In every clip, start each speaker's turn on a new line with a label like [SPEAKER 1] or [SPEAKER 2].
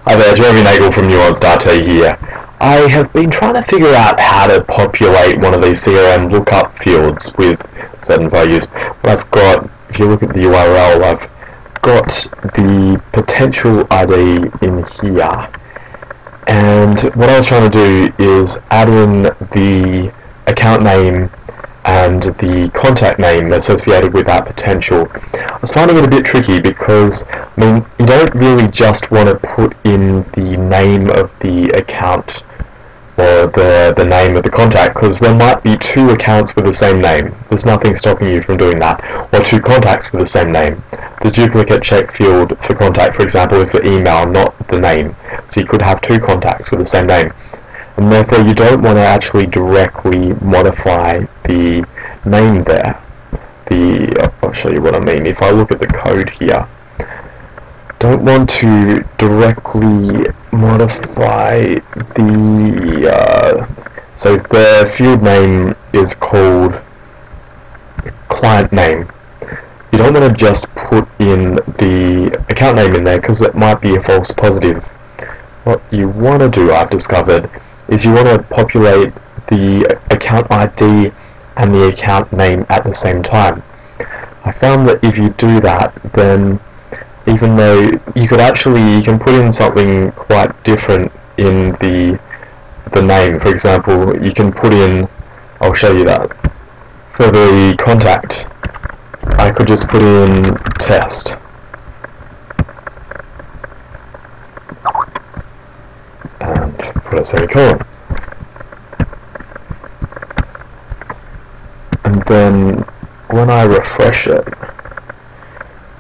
[SPEAKER 1] Hi there, Jeremy Nagel from Nuance.IT here. I have been trying to figure out how to populate one of these CRM lookup fields with certain values. I've got, if you look at the URL, I've got the potential ID in here. And what I was trying to do is add in the account name and the contact name associated with that potential. I was finding it a bit tricky because, you don't really just want to put in the name of the account or the name of the contact, because there might be two accounts with the same name. There's nothing stopping you from doing that. Or two contacts with the same name. The duplicate check field for contact, for example, is the email, not the name. So you could have two contacts with the same name. And therefore you don't want to actually directly modify the name there. I'll show you what I mean. If I look at the code here, don't want to directly modify so the field name is called client name. You don't want to just put in the account name in there because it might be a false positive. What you want to do, I've discovered, is you want to populate the account ID and the account name at the same time. I found that if you do that, then even though you can put in something quite different in the name. For example, you can put in, I'll show you that. For the contact, I could just put in test. And put a semicolon. And then when I refresh it,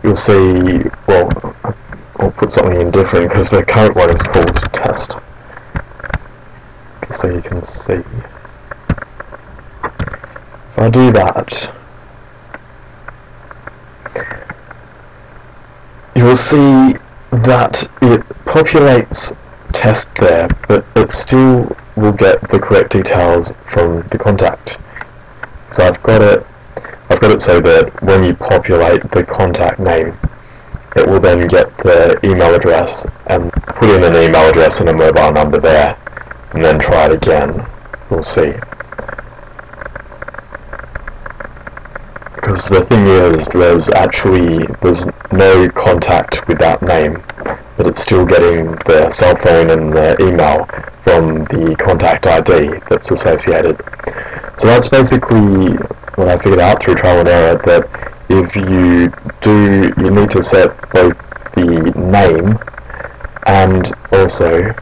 [SPEAKER 1] you'll see, well, I'll put something in different because the current one is called test. So you can see. If I do that, you'll see that it populates test there, but it still will get the correct details from the contact. So I've got it so that when you populate the contact name, it will then get the email address and put in an email address and a mobile number there, and then try it again. We'll see. Because the thing is, there's no contact with that name, but it's still getting the cell phone and the email from the contact ID that's associated. So that's basically what I figured out through trial and error, that if you need to set both the name and also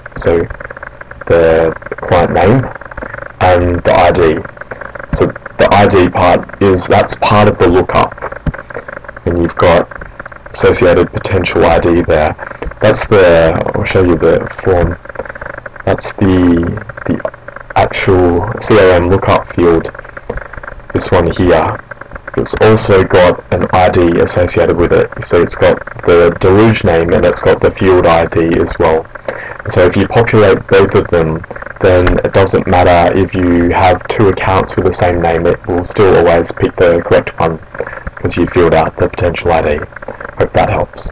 [SPEAKER 1] the client name and the ID. So the ID part that's part of the lookup, and you've got associated potential ID there. I'll show you the form. That's the actual CRM lookup field. This one here. It's also got an ID associated with it. So it's got the deluge name and it's got the field ID as well. So if you populate both of them, then it doesn't matter if you have two accounts with the same name, it will still always pick the correct one because you filled out the potential ID. Hope that helps.